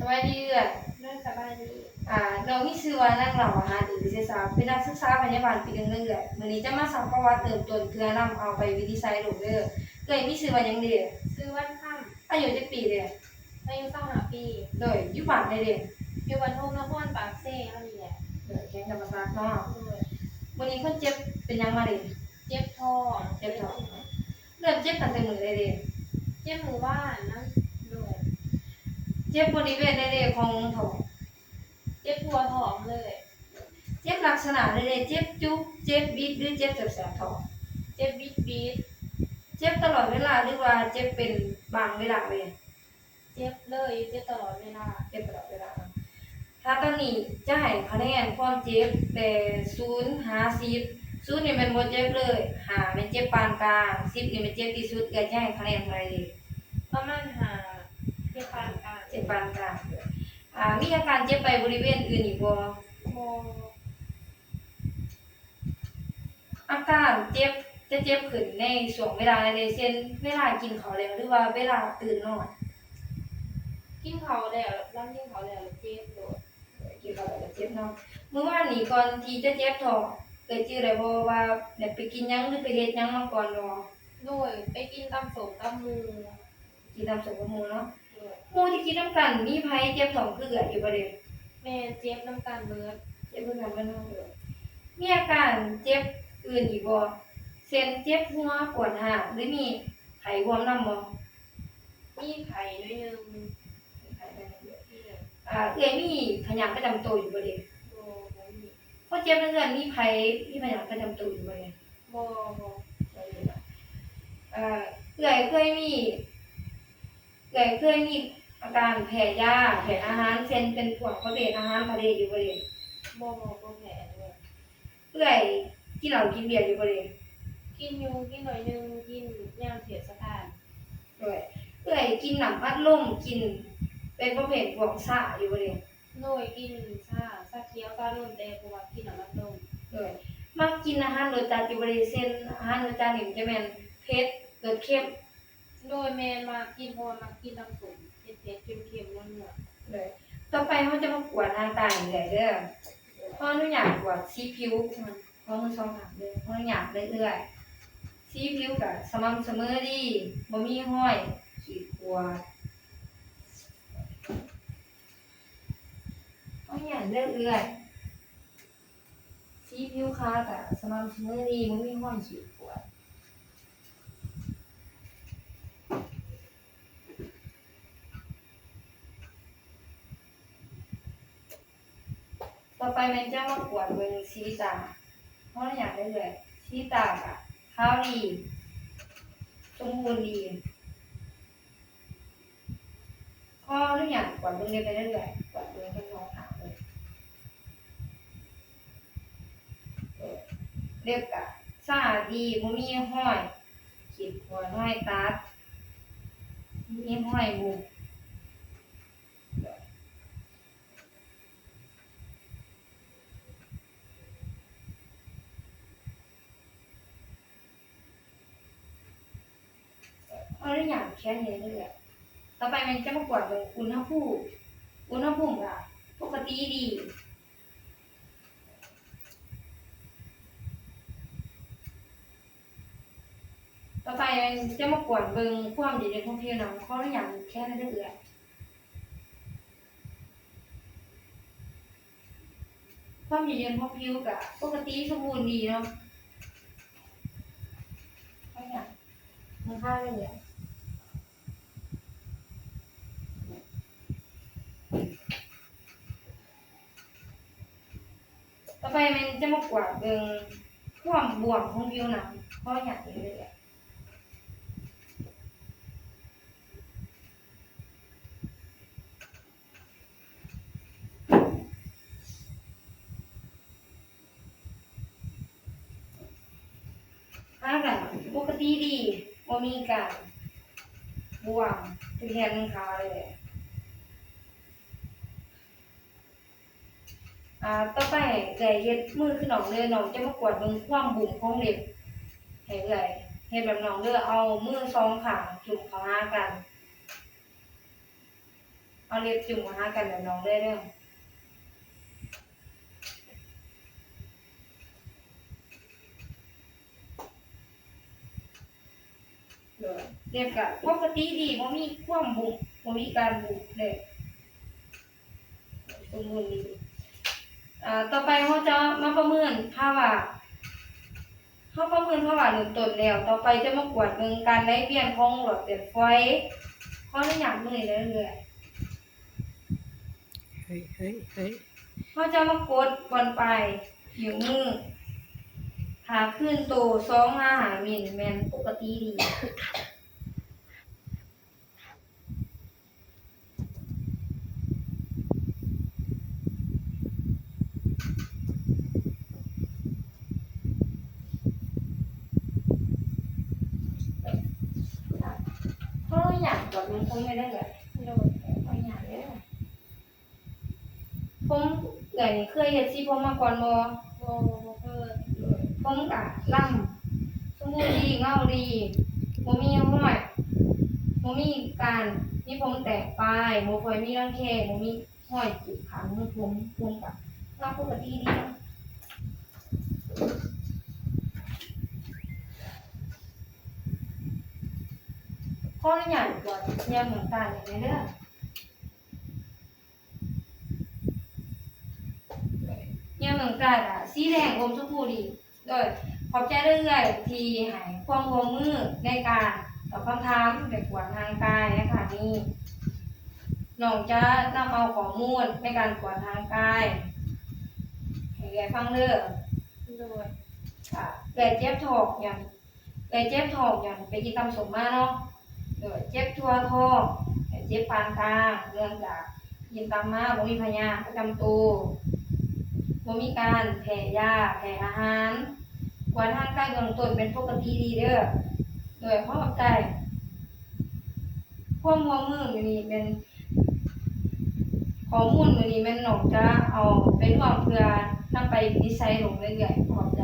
สวัสดีเอื้อยด้วยสบายดีน้องมีชื่อว่านางเหล่าหรือศิษาเป็นนักศึกษาพยาบาลปีหนึ่งเอื้อยมื้อนี้จะมาสัมภาระเติมต้นเพื่อนำเอาไปวินิจฉัยโรคเด้อเอื้อยมีชื่อว่าหยังเด้ซื้อวันค่อายุจักปีเด้ำอายุ25 ปีโดยอยู่บ้านใดเด้อยู่วันทุ่งนครปากเซ่เท่านี้แหละโดยแข้งธรรมศาสตร์เนาะด้วยมื้อนี้เพิ่นเจ็บเป็นหยังมาเด้เจ็บท้องเจ็บท้องเริ่มเจ็บตั้งแต่มื้อใดเด้เจ็บหมู่บ้านนะด้วยเจ็บบริเวณใดเด้ของท้องเจ็บทั่วท้องเลย เจ็บลักษณะใดเด้เจ็บจุกเจ็บบิดหรือเจ็บแสบๆท้องเจ็บบิดเจ็บตลอดเวลาหรือว่าเจ็บเป็นบางเวลาเด้เจ็บเลยเจ็บตลอดเวลาเจ็บตลอดเวลาถ้าตอนนี้จะให้คะแนนความเจ็บแต่0หา10 0นี่มันบ่เจ็บเลย5มันเจ็บปานกลาง10นี่มันเจ็บที่สุดก็จะให้คะแนนเท่าไหร่ดีประมาณ5เจ็บปานกลางเจ็บปานกลางมีอาการเจ็บไปบริเวณอื่นอีกบ่โมอาการเจ็บจะเจ็บขึ้นในช่วงเวลาใดเช่นเวลากินข้าวแล้วหรือว่าเวลาตื่นนอนกินเขาแล้วร่างกินเขาแล้วเจ็บโดดกินข้าวแล้วเจ็บเนาะเมื่อวานนี้ก่อนที่จะเจ็บท้องเคยจื้อได้บ่ว่าได้ไปกินหยังหรือไปเฮ็ดหยังมาก่อนบ่ด้วยไปกินตำสมตำมูกินตามสูตรของหมู่เนาะด้วยหมู่ที่กินนำกันมีไผเจ็บท้องคือเอื้อยอยู่บ่เด้แม่เจ็บน้ำตาลเบิดเจ็บเพิ่นกันบ่เนาะมีอาการเจ็บอื่นอีกบ่เช่นเจ็บหัวปวดหางหรือมีไข้รวมนำบ่มีไข่ด้วยนึงไข้ได้เยอะเอื้อยมีพยาธิประจำตัวอยู่บ่เด้โบบ่มีพอเจ็บเรื่อยๆมีไผมีพยาธิประจำตัวอยู่บ่เด้บ่เอื้อยเคยมีอาการแพ้ยาแพ้อาหารเช่นเป็นพวกประเภทอาหารทะเลอยู่บ่เด้บ่แผลด้วยเอื้อยกินเหล้ากินเบียร์อยู่บ่เด้กินอยู่กินหน่อยนึงกินยามเทศกาลด้วยเอื้อยกินน้ำอัดลมกินเป็นประเภทพวกซ่าอยู่บ่เด้หน่อยกินชาเขียวตาลุ่นแต่บ่ว่ากินน้ำอัดลมด้วยมักกินอาหารรสจัดอยู่บ่เด้เช่นอาหารรสจัดนี่มันจะแม่นเผ็ดรสเค็มโดยแม่นมากินเพราะว่ามากินน้ำส้มเผ็ดๆเค็มๆนัวเลยต่อไปเราจะมากวดหน้าตาอีกแล้วเด้อเพราะหนูอยากกวดสีผิวเพราะมัน2 ถามเด้อเพราะหนูอยากเรื่อยๆสีผิวก็สม่ำเสมอดีบ่มีห้อยขีดข่วนเพราะอยากเรื่อยๆสีผิวขาวก็สม่ำเสมอดีบ่มีห้อยขีดข่วนต่อไปมันจะมากวดเบิ่งสีตาเพราะอยากเรื่อยๆสีตาก็ขาวดีสมบูรณ์ดีพอหนูอยากกวดเบิ่งได้ไปเรื่อยๆกวดเบิ่งทั้ง2 ถามเลยเล็บก็สะอาดดีบ่มีห้อยขีดข่วนห้อยตัดมีห้อยบุบเพราะหนูอยากแค่นี้เรื่อยๆต่อไปมันจะมากวดเบิ่งอุณหภูมิก็ปกติดีต่อไปมันจะมากวดเบิ่งความเย็นของผิวหนังเพราะหนูอยากแค่นั้นเรื่อยๆความเย็นของผิวก็ปกติสมบูรณ์ดีเนาะเพราะอยากมันค่าเรื่อยต่อไปมันจะมากวาดเบิ่งความบวมของผิวหนังเพราะอยากเรื่อยๆก็ปกติดีบ่มีการบวมที่แขนขาเลยต่อไปเอื้อยเฮ็ดมือคือน้องเด้อน้องจะมากวดเบิ่งความบุ๋มของเล็บให้เอื้อยเฮ็ดแบบน้องเด้อเอามือ2 ข้างจุ่มเข้าหากัน เอาเล็บจุ่มมาหากันแบบน้องได้เด้อเรียกกะปกติดีบ่มีความบุกบ่มีการบุกเลยสมบูรณ์ดีต่อไปเขาจะมาประเมินภาวะเขาประเมินภาวะเริ่มต้นแล้วต่อไปจะมากวดเบิ่งการไหลเวียนของหลอดเลือดฝอยขออนุญาตมือเรื่อย เฮ้ยเฮ้ยเฮ้ย ๆเขาจะมากดบนปลายผิวมือหาขึ้นโต2-5มิลแม่นปกติดีเขาอยากกดมันคงไม่ได้เลย โดย เขาอยากเลยผมเอื่อยนี่เคยเฮ็ดสิผมมาก่อนบ่ บ่เคย ผมกะล่ำสมบูรณ์ดีเงาดีบ่มีห้อยบ่มีการมีผมแตกปลายบ่ค่อยมีรังแคบ่มีห้อยจุดขังผมกะล่ำปกติดีนะขออนุญาตก่อนยังเหมือนกันอย่างนี้เด้อยังเหมือนกันอ่ะสีแดงอมชมพูดีโดยขอบใจเรื่อยๆที่ให้ความร่วมมือในการตอบคำถามแบบกวดทางกายนะคะนี่น้องจะนำเอาข้อมูลในการกวดทางกายให้แกฟังเด้อ โดย เกิดเจ็บท้องอย่างเกิดเจ็บท้องอย่างไปกินตำสมมาเนาะเกิดเจ็บทั่วท้องเจ็บปานกลางเนื่องจากกินตำมาบ่มีพยาธิประจำตัวบ่มีการแพ้ยาแพ้อาหารกวดทางกายเบื้องต้นเป็นปกติดีเด้อโดยเข้าใจความร่วมมือมื้อนี้เป็นข้อมูลมื้อนี้แม่นน้องจะเอาไปร่วมเพื่อนำไปวินิจฉัยลงเรื่อยๆขอบใจ